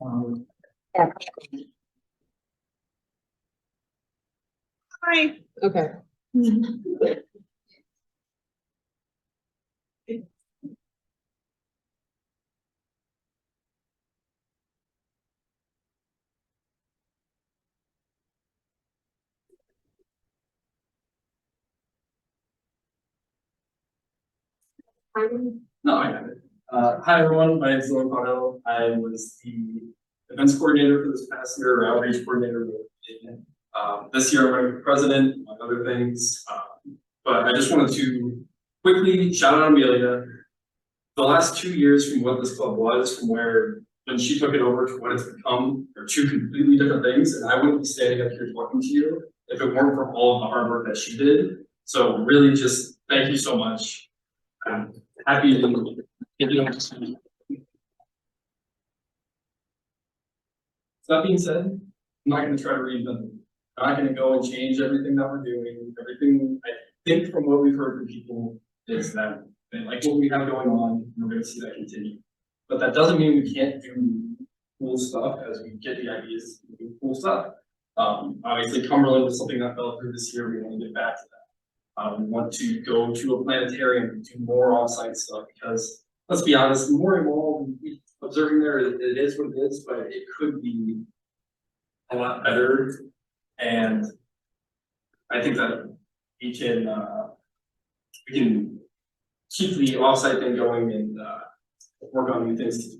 Yeah. Hi. Okay. No, I got it. Hi everyone, my name is Caudill. I was the events coordinator for this past year, or outreach coordinator. This year I'm running for president, among other things. But I just wanted to quickly shout out Amelia. The last 2 years from what this club was, from where when she took it over to what it's become, are two completely different things. And I wouldn't be standing up here talking to you if it weren't for all of the hard work that she did. So really just thank you so much. I'm happy to get you on. So that being said, I'm not going to try to reinvent it. I'm not going to go and change everything that we're doing. Everything I think from what we've heard from people is that they like what we have going on, and we're going to see that continue. But that doesn't mean we can't do cool stuff as we get the ideas to do cool stuff. Obviously, Cumberland was something that fell through this year. We want to get back to that. We want to go to a planetarium and do more offsite stuff because, let's be honest, the more involved observing there, it is what it is, but it could be a lot better. And I think that we can keep the offsite thing going and work on new things to do.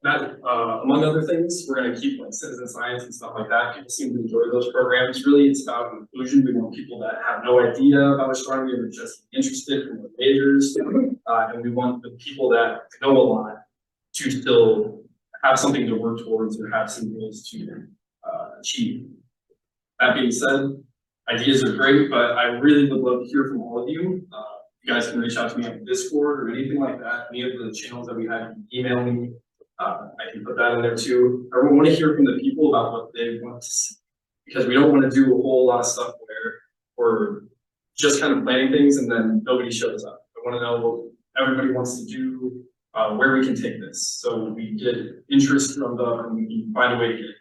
That, among other things, we're going to keep like citizen science and stuff like that. People seem to enjoy those programs. Really, it's about inclusion. We want people that have no idea about astronomy or just interested in the majors. And we want the people that know a lot to still have something to work towards or have some goals to achieve. That being said, ideas are great, but I really would love to hear from all of you. You guys can reach out to me on Discord or anything like that. Any of the channels that we have, email me. I can put that in there too. I want to hear from the people about what they want to see, because we don't want to do a whole lot of stuff where we're just kind of planning things and then nobody shows up. I want to know what everybody wants to do, where we can take this, so we get interest drummed up and we can find a way to get it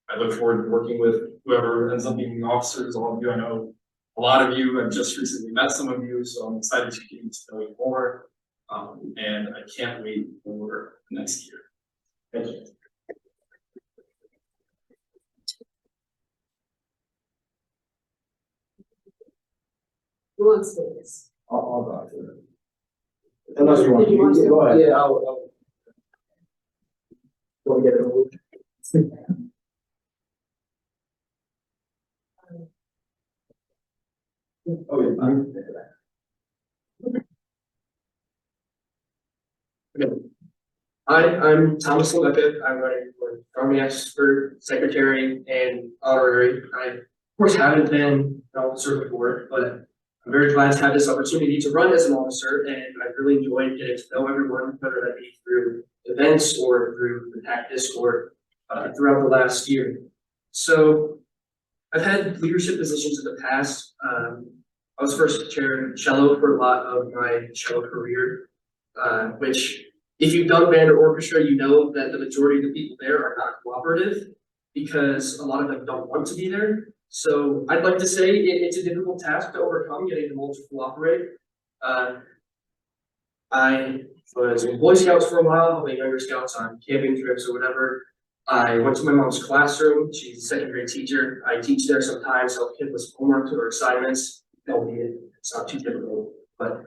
done. I look forward to working with whoever ends up being the officers. All of you, I know a lot of you. I've just recently met some of you, so I'm excited to get to know you more. And I can't wait for next year. Thank you. Who wants to do this? I'll go after it. Unless you want to. Go ahead. Yeah, I'll want to get it over. Oh, yeah. Okay. I'm Thomas Slamecka. I'm running for Army Expert, Secretary, and Honorary. I, of course, haven't been an officer before, but I'm very glad to have this opportunity to run as an officer, and I really enjoyed getting to know everyone, whether that be through events or through the PAC Discord throughout the last year. So I've had leadership positions in the past. I was first chair of cello for a lot of my cello career, which, if you've done band or orchestra, you know that the majority of the people there are not cooperative because a lot of them don't want to be there. So I'd like to say it's a difficult task to overcome, getting them all to cooperate. I was in Boy Scouts for a while, helping younger scouts on camping trips or whatever. I went to my mom's classroom. She's a second grade teacher. I teach there sometimes, help kids with homework or assignments. Albeit it's not too difficult, but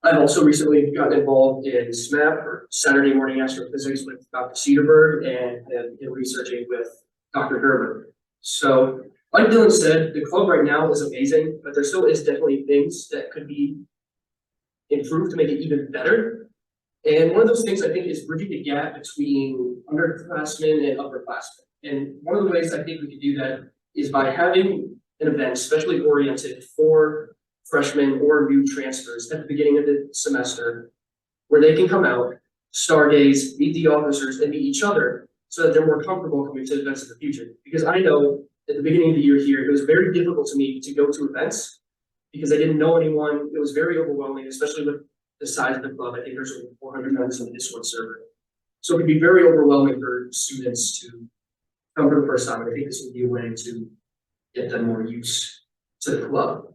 I've also recently gotten involved in SMAP, or Saturday Morning Astrophysics, with Dr. Cedarberg, and have been researching with Dr. Gerber. So, like Dylan said, the club right now is amazing, but there still is definitely things that could be improved to make it even better. And one of those things I think is bridging the gap between underclassmen and upperclassmen. And one of the ways I think we could do that is by having an event specially oriented for freshmen or new transfers at the beginning of the semester, where they can come out, stargaze, meet the officers, and meet each other, so that they're more comfortable coming to events in the future. Because I know at the beginning of the year here, it was very difficult to me to go to events because I didn't know anyone. It was very overwhelming, especially with the size of the club. I think there's over 400 members on the Discord server. So it can be very overwhelming for students to come for the first time. And I think this would be a way to get them more used to the club.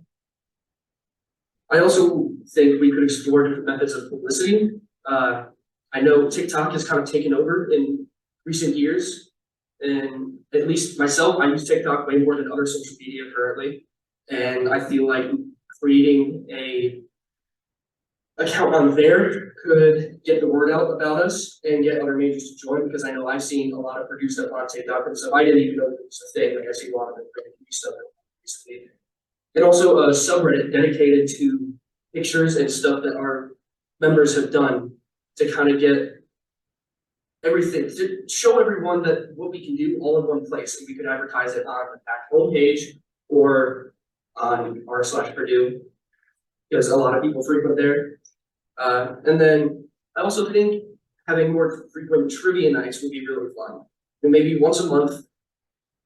I also think we could explore different methods of publicity. I know TikTok has kind of taken over in recent years, and at least myself, I use TikTok way more than other social media currently. And I feel like creating a account on there could get the word out about us and get other majors to join, because I know I've seen a lot of produced stuff on TikTok and stuff. I didn't even know it was a thing. Like I see a lot of it stuff recently. And also a subreddit dedicated to pictures and stuff that our members have done to kind of get everything, to show everyone that what we can do all in one place. And we could advertise it on the PAC homepage or on r/Purdue, because a lot of people frequent there. And then I also think having more frequent trivia nights would be really fun. And maybe once a month,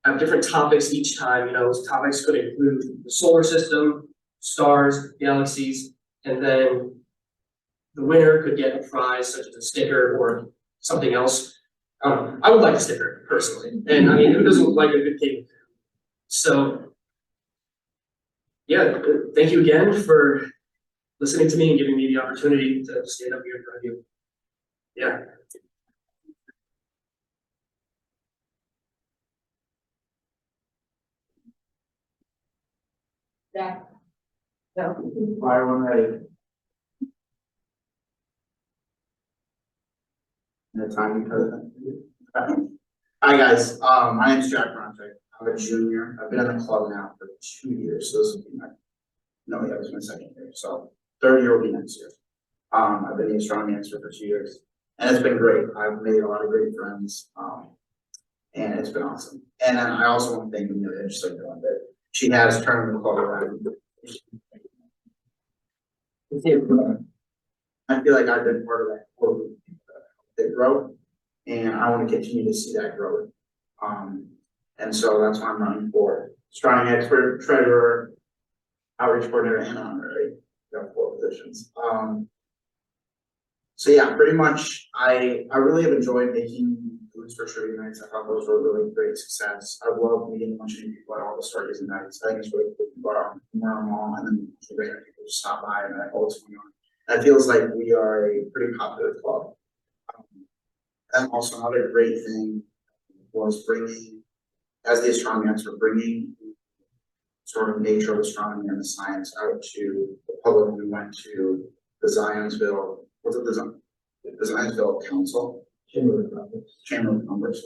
have different topics each time. You know, those topics could include the solar system, stars, galaxies, and then the winner could get a prize such as a sticker or something else. I would like a sticker personally, and I mean, who doesn't like a good cake? So, yeah, thank you again for listening to me and giving me the opportunity to stand up here in front of you. Yeah. Yeah. No. Everyone ready? The time because hi guys, my name's Jack Mrachek. I'm a junior. I've been in the club now for 2 years, so this will be yeah, it was my second year. So third year will be next year. I've been the astronomy expert for 2 years, and it's been great. I've made a lot of great friends, and it's been awesome. And then I also want to thank Amelia, just like doing that. She has turned the club around. I feel like I've been part of that core group that grow, and I want to continue to see that growth. And so that's why I'm running for astronomy expert, treasurer, outreach coordinator, and honorary. We have 4 positions. So yeah, pretty much I really have enjoyed making foods for trivia nights. I thought those were a really great success. I love meeting a bunch of new people at all the stories and nights. I think it's really cool to go out and learn them all, and then random people just stop by and like, oh, what's going on. It feels like we are a pretty popular club. And also another great thing was bringing, as the astronomy expert, bringing sort of nature of astronomy and the science out to the public. We went to the Zionsville, what's it, the Zionsville Council? Chamber of Commerce.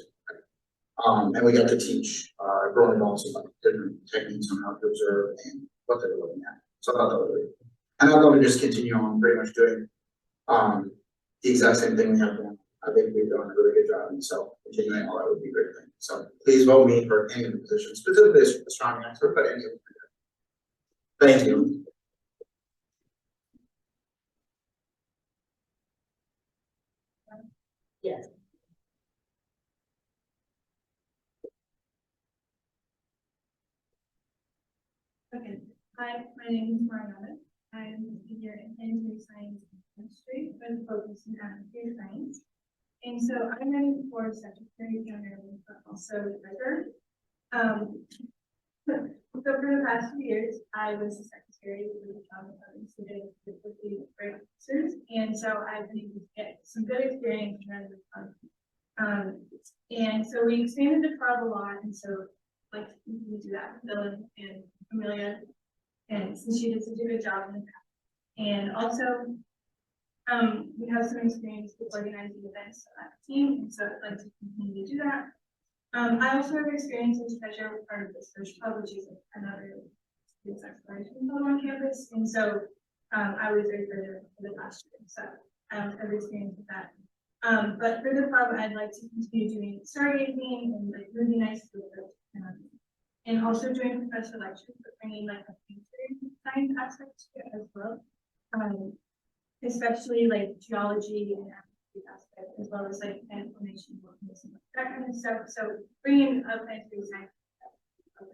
And we got to teach growing adults about different techniques on how to observe and what they were looking at. So I thought that was really cool. And I'd love to just continue on pretty much doing the exact same thing we have done. I think we've done a really good job, and so continuing all that would be a great thing. So please vote me for any of the positions, specifically astronomy expert, but any of them. Thank you. Yes. Okay. Hi, my name is Mariana. I'm a senior in planetary science and chemistry with a focus in atmospheric science. And so I'm running for secretary general, but also treasurer. So for the past few years, I was the secretary of the student with the great officers, and so I've been able to get some good experience running the club. And so we expanded the club a lot, and so like we do that with Dylan and Amelia, and since she did such a good job in the past. And also, we have some experience with organizing events at the team, and so I'd like to continue to do that. I also have experience as treasurer with part of the search club, which is another students exploration club on campus, and so I was their treasurer for the past year, so I have experience with that. But for the club, I'd like to continue doing stargazing and like movie nights with and also doing professor lectures, but bringing like a science aspect to it as well. Especially like geology and aspect, as well as like plant formation, that kind of stuff. So bringing up planetary science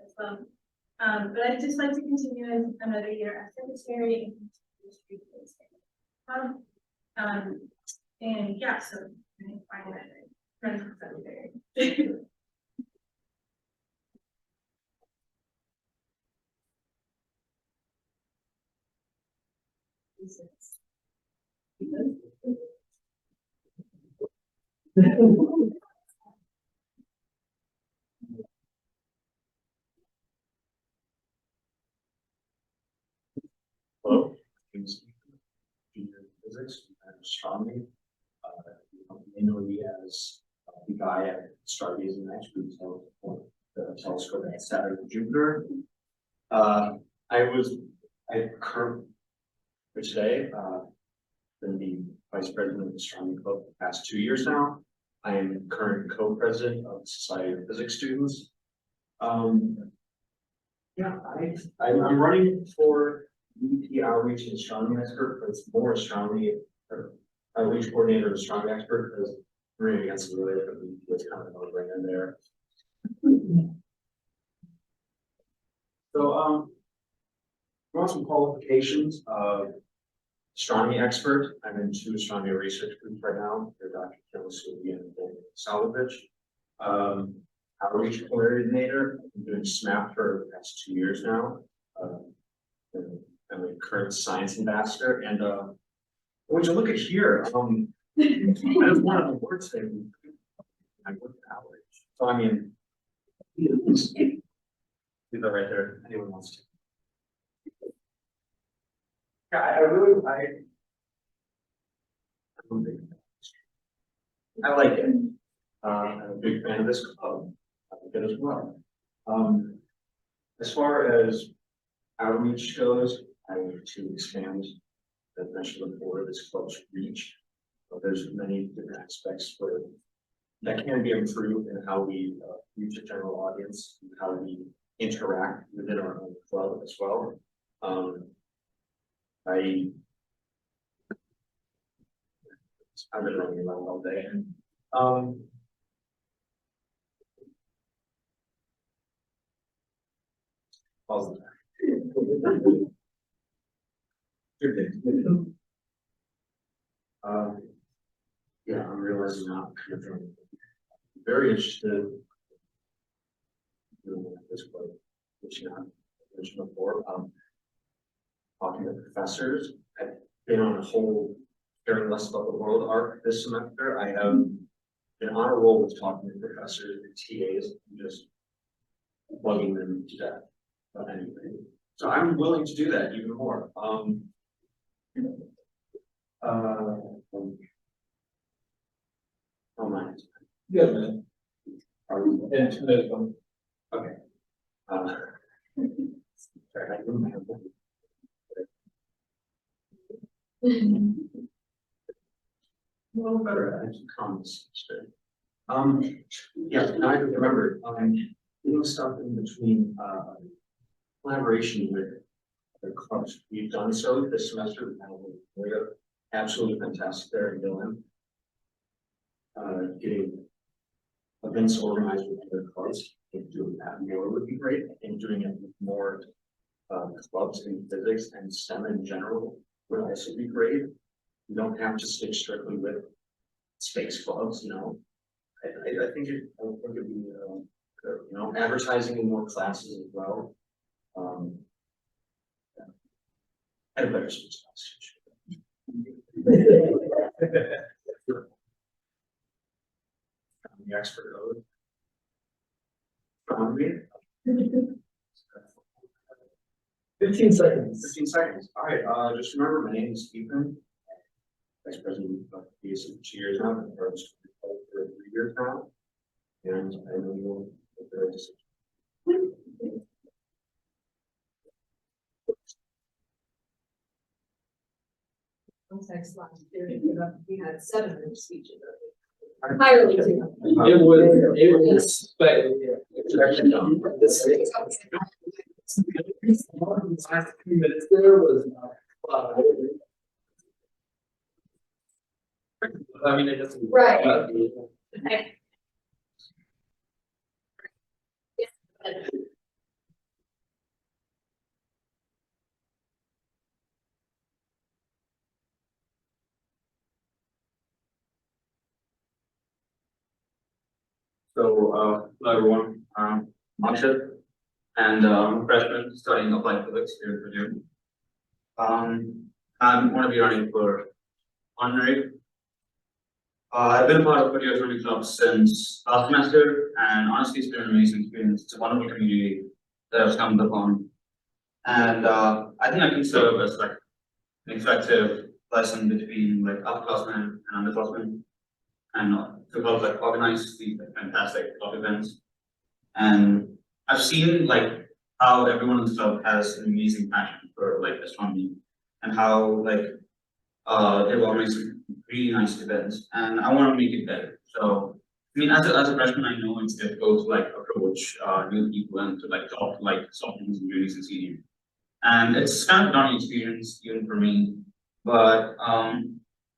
as well. But I'd just like to continue as another year as secretary and continue to and yeah, so and find that friends with secretary. Hello, junior physics and astronomy. You know me as the guy at Stargazing Next, who tells the telescope at Saturn and Jupiter. I current for today, been the vice president of the astronomy club for the past 2 years now. I am current co-president of the Society of Physics Students. Yeah, I'm running for VP Outreach and Astronomy Expert, but it's more astronomy or outreach coordinator, astronomy expert, because running against the related was kind of a no-brainer there. So, want some qualifications of astronomy expert. I'm in 2 astronomy research groups right now. They're Dr. Pinarski and Salovich. Outreach coordinator. I've been doing SMAP for the past 2 years now. I'm a current science ambassador, and would you look at here? I just want an award today. I work at outreach, so I mean, leave that right there. Anyone wants to? Yeah, I like it. I'm a big fan of this club. I like it as well. As far as outreach goes, I want to expand the mention for this club's reach. But there's many different aspects where that can be improved in how we reach a general audience and how we interact within our own club as well. I've been running around all day. Pause that. Yeah, I'm realizing now. I'm very interested in this quote, which I mentioned before. Talking to professors, I've been on a whole Caring Less About the World arc this semester. I have been on a roll with talking to professors and TAs and just bugging them to death about anything. So I'm willing to do that even more. Oh my. Yeah, man. And okay. Sorry, I didn't have that. Well, better. I have some comments. Yeah, now I remember, doing stuff in between, collaboration with the clubs. We've done so this semester. We're absolutely fantastic there in Dylan. Getting events organized with other clubs, and doing that more would be great. And doing it with more clubs in physics and STEM in general would also be great. You don't have to stick strictly with space clubs, you know. I think it'd be good, you know, advertising in more classes as well. I had a better space class. The expert code. On me. 15 seconds. 15 seconds. All right. Just remember, my name is Ethan. Vice President of the PAC for 2 years now. I've been part of this for 3 years now. And I know you'll make the right decision. Context last year, we had 7 speeches. Entirely too. It was, but last 3 minutes there was I mean, it doesn't. Right. Okay. Hello everyone, Akshith, and I'm a freshman studying applied physics here at Purdue. I'm going to be running for honorary. I've been a part of Purdue's running club since last semester, and honestly, it's been an amazing experience. It's a wonderful community that I've stumbled upon, and I think I can serve as like an effective lesson between like upperclassmen and underclassmen, and to help like organize these like, fantastic club events. And I've seen like how everyone in the club has an amazing passion for like astronomy, and how like they've organized some really nice events, and I want to make it better. So I mean, as a freshman, I know it's difficult to like approach new people and to like talk to like sophomores and juniors and seniors, and it's kind of a learning experience even for me. But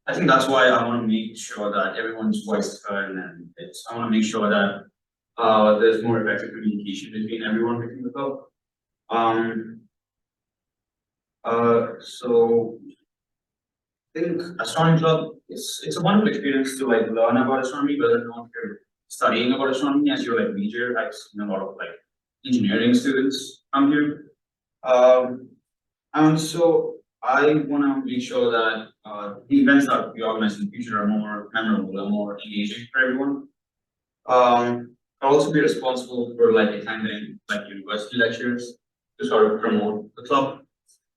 I think that's why I want to make sure that everyone's voice is heard, and I want to make sure that there's more effective communication between everyone within the club. So I think astronomy club it's a wonderful experience to like learn about astronomy, whether or not you're studying about astronomy as your like major. I've seen a lot of like engineering students come here. And so I want to make sure that the events that we organize in the future are more memorable and more engaging for everyone. I'll also be responsible for like attending like university lectures to sort of promote the club.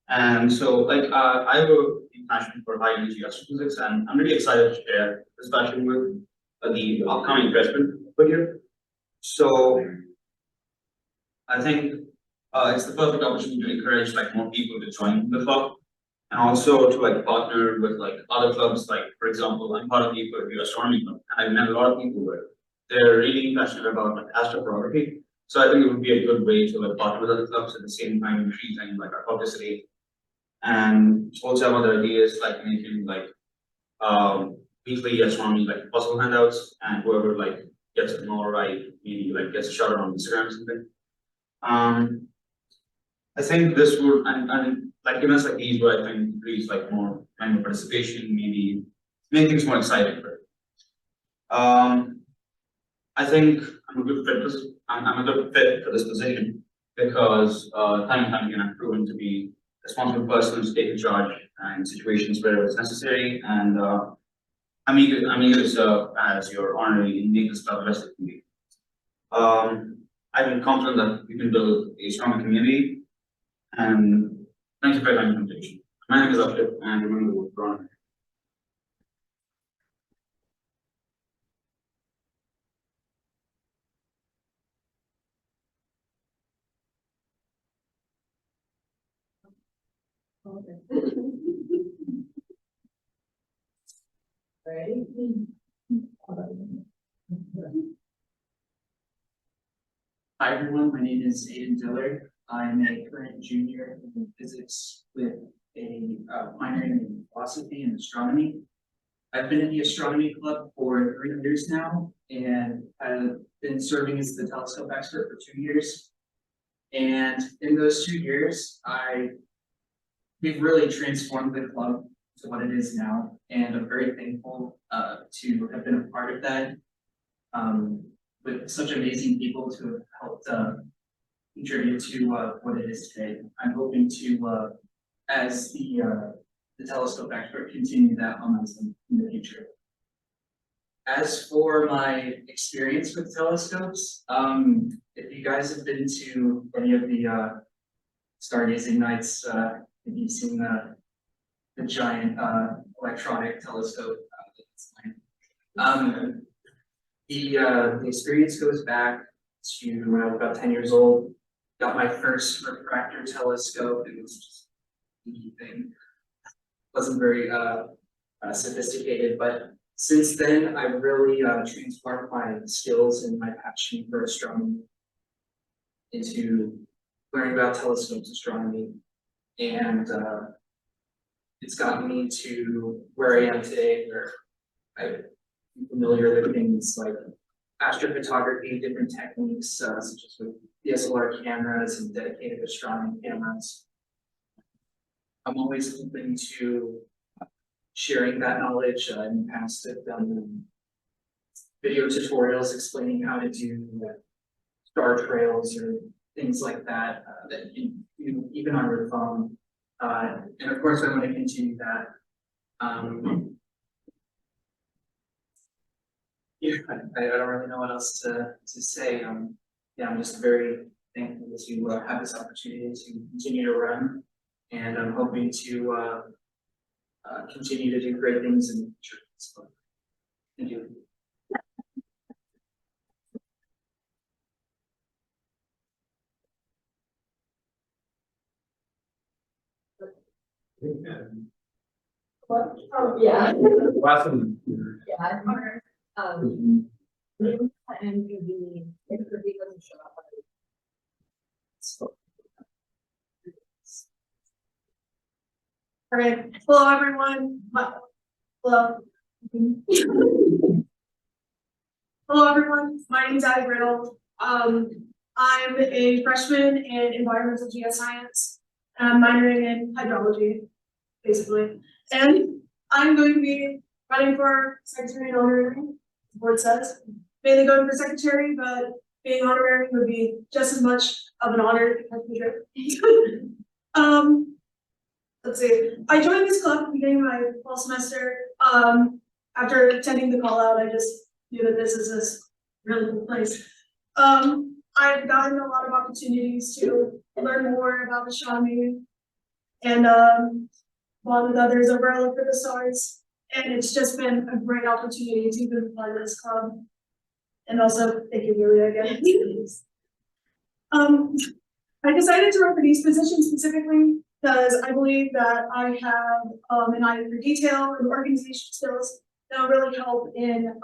And so like I have a deep passion for high energy astrophysics, and I'm really excited to share this passion with the upcoming freshmen over here. So I think it's the perfect opportunity to encourage like more people to join the club, and also to like partner with like other clubs. Like for example, I'm part of the Purdue Astronomy Club, and I've met a lot of people where they're really passionate about like astrophotography. So I think it would be a good way to like partner with other clubs at the same time increasing like our publicity, and also have other ideas like making like weekly astronomy like puzzle handouts, and whoever like gets it more right maybe like gets a shout out on Instagram or something. I think this would and like events like these would I think increase like more member participation, maybe make things more exciting for it. I think I'm a good fit. I'm a good fit for this position because time and time again I've proven to be a responsible person to take charge in situations where it's necessary, and I'm eager to serve as your honorary and make this club the best it can be. I'm confident that we can build a stronger community, and thank you for your time and contribution. My name is Akshith, and remember what we're on. Ready? Hi everyone, my name is Aiden Dillard. I'm a current junior in physics with a minor in philosophy and astronomy. I've been in the astronomy club for 3 years now, and I've been serving as the telescope expert for 2 years. And in those 2 years, we've really transformed the club to what it is now, and I'm very thankful to have been a part of that. With such amazing people to have helped contribute to what it is today. I'm hoping to, as the telescope expert, continue that momentum in the future. As for my experience with telescopes, if you guys have been to any of the stargazing nights, if you've seen the giant electronic telescope, the experience goes back to when I was about 10 years old. Got my first refractor telescope. It was just a neat thing. Wasn't very sophisticated, but since then I've really transformed my skills and my passion for astronomy into learning about telescopes astronomy, and it's gotten me to where I am today, where I'm familiar with things like astrophotography, different techniques, such as with DSLR cameras and dedicated astronomy cameras. I'm always open to sharing that knowledge. In the past, I've done video tutorials explaining how to do star trails or things like that, that you even on your phone. And of course, I want to continue that. Yeah, I don't really know what else to say. Yeah, I'm just very thankful to have this opportunity to continue to run, and I'm hoping to continue to do great things in the future. So, thank you. Yeah. Last one. Yeah. And the interview doesn't show up. All right, hello, everyone. Hello. Hello, everyone. My name is Abbie Riddle. I'm a freshman in environmental geoscience. I'm minoring in hydrology, basically. And I'm going to be running for secretary and honorary, the board says. Mainly going for secretary, but being honorary would be just as much of an honor. Let's see. I joined this club at the beginning of my fall semester. After attending the call out, I just knew that this is this really cool place. I've gotten a lot of opportunities to learn more about astronomy and bond with others over at Look for the Stars. And it's just been a great opportunity to be part of this club. And also, thank you, Julia, again. I decided to run for these positions specifically because I believe that I have an eye for detail and organization skills that will really help in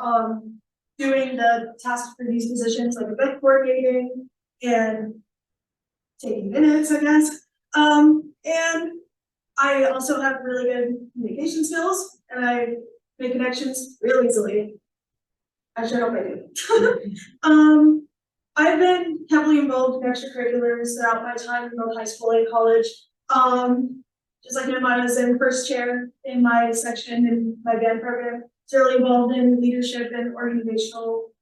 doing the tasks for these positions, like event coordinating and taking minutes, I guess. And I also have really good communication skills, and I make connections real easily. I sure hope I do. I've been heavily involved in extracurriculars throughout my time in both high school and college. Just like him, I was in first chair in my section in my band program. Was really involved in leadership and organizational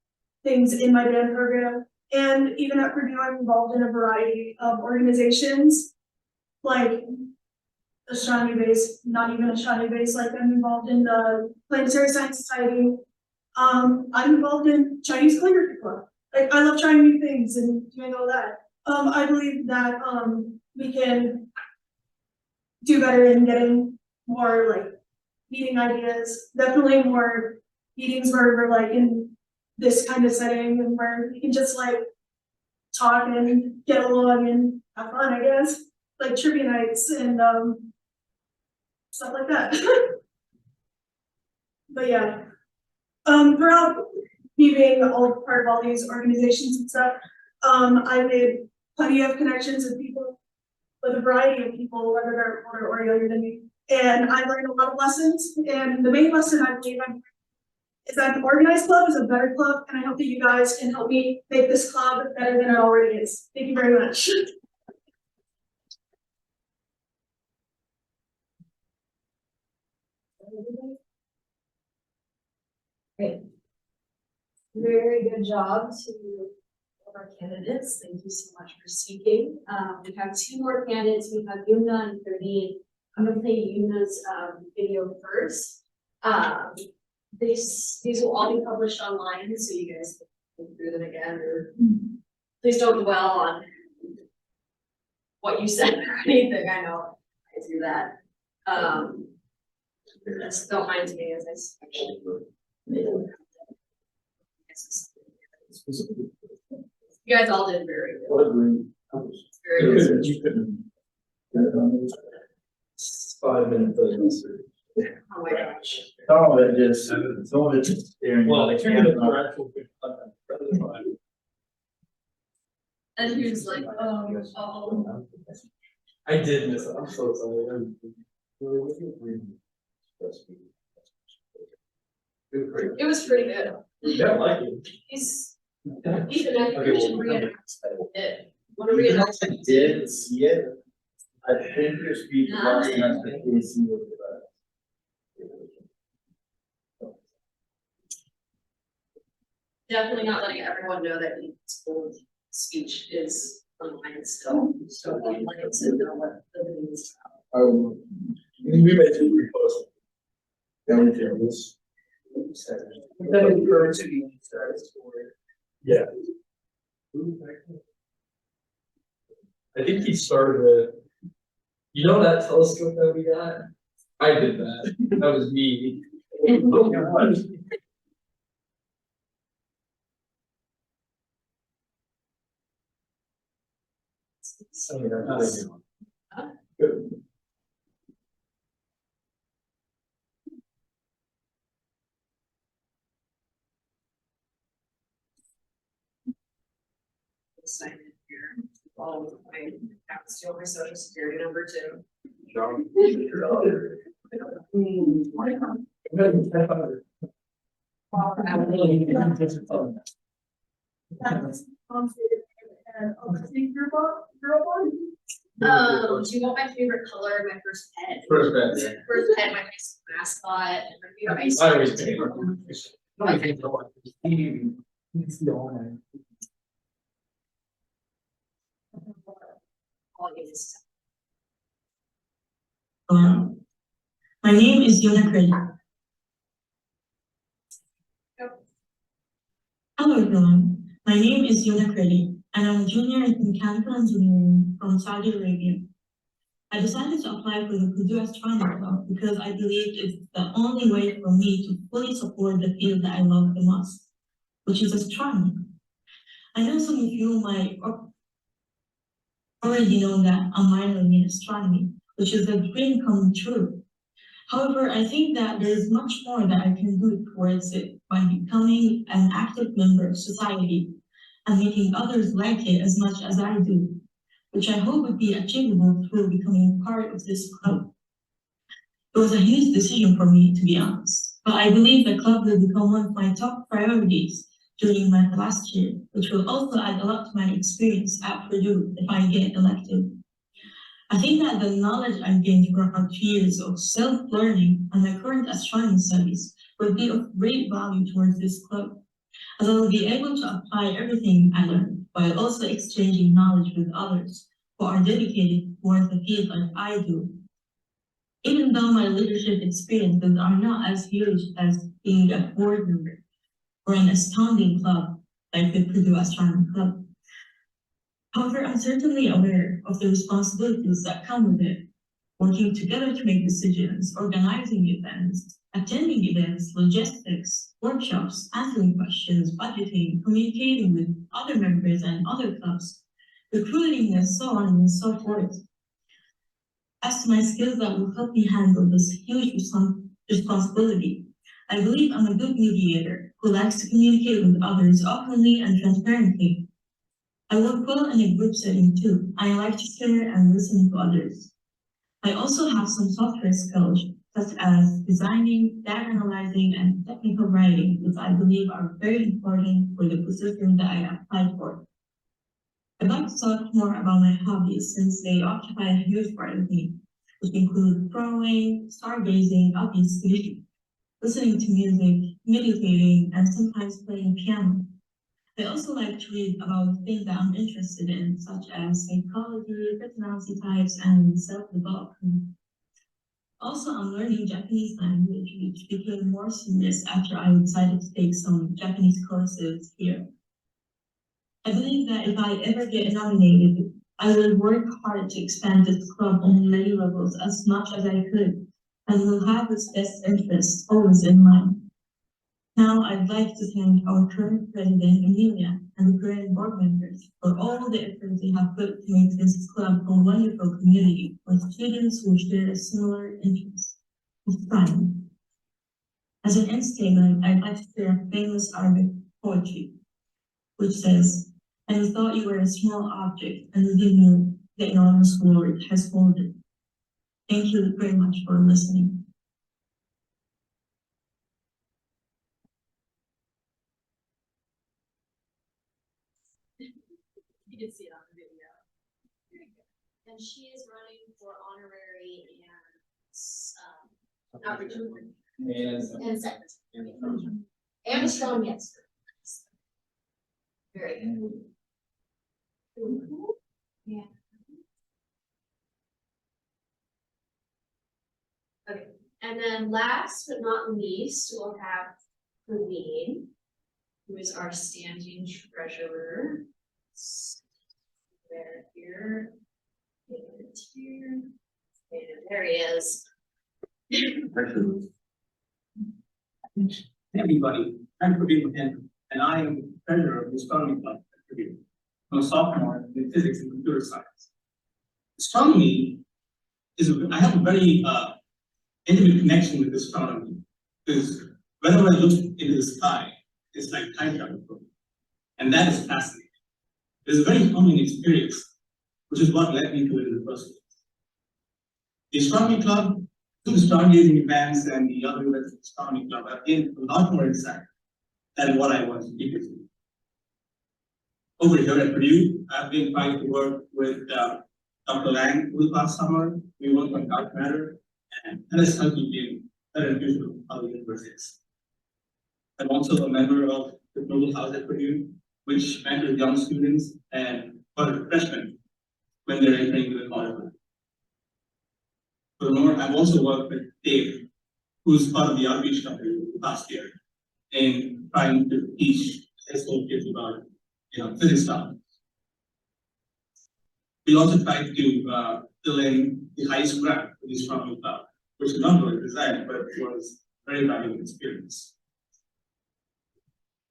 things in my band program. And even at Purdue, I'm involved in a variety of organizations, like astronomy based, not even astronomy based, like I'm involved in the Planetary Science Society. I'm involved in Chinese calligraphy club. Like, I love trying new things and doing all that. I believe that we can do better in getting more like meeting ideas. Definitely more meetings where we're like in this kind of setting and where we can just like talk and get along and have fun, I guess. Like trivia nights and stuff like that. But yeah. Throughout me being all part of all these organizations and stuff, I made plenty of connections with people, with a variety of people, whether they're older or younger than me. And I learned a lot of lessons. And the main lesson I believe is that the organized club is a better club, and I hope that you guys can help me make this club better than it already is. Thank you very much. Great. Very good job to all of our candidates. Thank you so much for speaking. We have two more candidates. We have Youmna and Kurdi. I'm going to play Youmna's video first. These will all be published online, so you guys can go through them again. Or please don't dwell on what you said or anything. I know I do that. Just don't mind me as I actually. You guys all did very good. Very good. You couldn't. 5 minutes. Oh my gosh. Some of it just staring. Well, at the turn it camera. And he was like, oh. I did miss it. I'm so sorry. It was pretty good. Yeah, I like it. Ethan, I think we should reenact it. Want to reenact I did see it. I think your speech last semester is. definitely not letting everyone know that school speech is online still, so I'd like to know what the news. We may do repost. Then we do this. That would refer to the status for. Yeah. I think he started it. You know that telescope that we got? I did that. That was me. Oh my gosh. Good. Sign in here. Well, I have to steal my social security number too. Do you want my favorite color, my first pet? First bet, yeah. First pet, my nice mascot, and my favorite ice I cream. always pay for it. All these. My name is Youmna Kurdi. Hello everyone, my name is Youmna Kurdi, and I'm a junior in mechanical engineering from Saudi Arabia. I decided to apply for the Purdue Astronomy Club because I believe it's the only way for me to fully support the field that I love the most, which is astronomy. I know some of you might already know that I'm minoring in astronomy, which is a dream come true. However, I think that there is much more that I can do towards it by becoming an active member of society and making others like it as much as I do, which I hope would be achievable through becoming part of this club. It was a huge decision for me, to be honest, but I believe the club will become one of my top priorities during my last year, which will also add a lot to my experience at Purdue if I get elected. I think that the knowledge I've gained from our 2 years of self-learning and my current astronomy studies will be of great value towards this club, as I will be able to apply everything I learned while also exchanging knowledge with others who are dedicated towards the field like I do. Even though my leadership experiences are not as huge as being a board member or an astounding club like the Purdue Astronomy Club. However, I'm certainly aware of the responsibilities that come with it, working together to make decisions, organizing events, attending events, logistics, workshops, answering questions, budgeting, communicating with other members and other clubs, recruiting, and so on and so forth. As to my skills that will help me handle this huge responsibility, I believe I'm a good mediator who likes to communicate with others openly and transparently. I work well in a group setting too. I like to share and listen to others. I also have some software skills such as designing, data analyzing, and technical writing, which I believe are very important for the position that I applied for. I'd like to talk more about my hobbies since they occupy a huge part of me, which include drawing, stargazing, obviously, listening to music, meditating, and sometimes playing piano. I also like to read about things that I'm interested in, such as psychology, personality types, and self-development. Also, I'm learning Japanese language, which became more serious after I decided to take some Japanese courses here. I believe that if I ever get nominated, I will work hard to expand this club on many levels as much as I could, and will have its best interests always in mind. Now, I'd like to thank our current president, Amelia, and the current board members for all the effort they have put to make this club a wonderful community for students who share a similar interest with crime. As an end statement, I'd like to share a famous Arabic poetry, which says, "And we thought you were a small object, and within you the enormous world has folded." Thank you very much for listening. You can see it on the video. Very good. And she is running for honorary and outreach and secretary. And a strong yes. Very good. Yeah. Okay, and then last but not least, we'll have Pravin, who is our standing treasurer. There, here, and here, and there he is. Everybody, I'm Pravin Mahendran, and I am the treasurer of the astronomy club at Purdue. I'm a sophomore in physics and computer science. Astronomy is, I have a very intimate connection with astronomy, because whenever I look into the sky, it's like time travel for me. And that is fascinating. It's a very humbling experience, which is what led me to it in the first place. The astronomy club, through the stargazing events and the other events of the astronomy club, I've gained a lot more insight than what I was previously. Over here at Purdue, I've been trying to work with Dr. Lang for the past summer. We worked on dark matter, and that has helped me gain a better vision of how the universe is. I'm also a member of the Global House at Purdue, which mentors young students and freshmen when they're entering the college life. Furthermore, I've also worked with Dave, who's part of the outreach company the past year, in trying to teach high school kids about physics stuff. We also tried to fill in the highest grant for the astronomy club, which is not really designed, but it was a very valuable experience.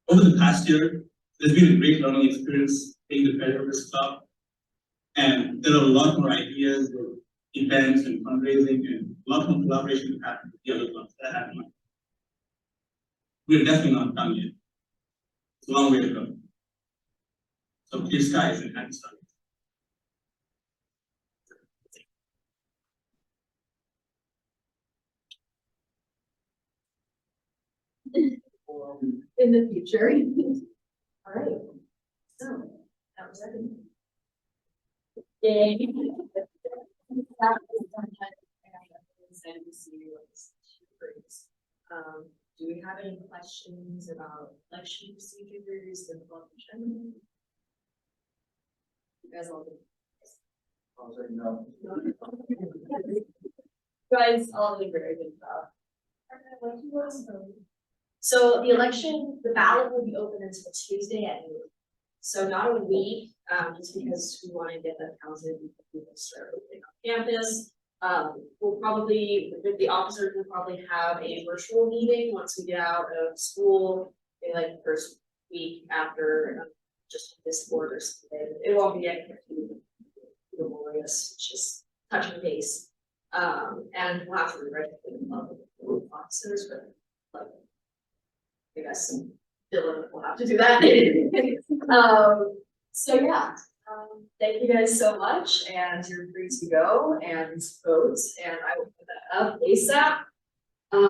Over the past year, there's been a great learning experience being the treasurer of this club, and there are a lot more ideas of events and fundraising and a lot more collaboration to happen with the other clubs that I have in mind. We're definitely not done yet. It's a long way to go. So clear skies and happy studies. In the future. All right. So that was it. Yay. That was done. Do we have any questions about election procedures and election? You guys all did. I was like, no. You guys all did a very good job. So the election, the ballot will be open until Tuesday at noon. So not a week, just because we want to get that counted before people start opening on campus. We'll probably, the officers will probably have a virtual meeting once we get out of school, in like the first week after just Discord or something. It won't be anything laborious, just touching base. And we'll have to rewrite the officers, but like, I guess Dylan will have to do that. So yeah, thank you guys so much, and you're free to go and vote, and I will put that up ASAP.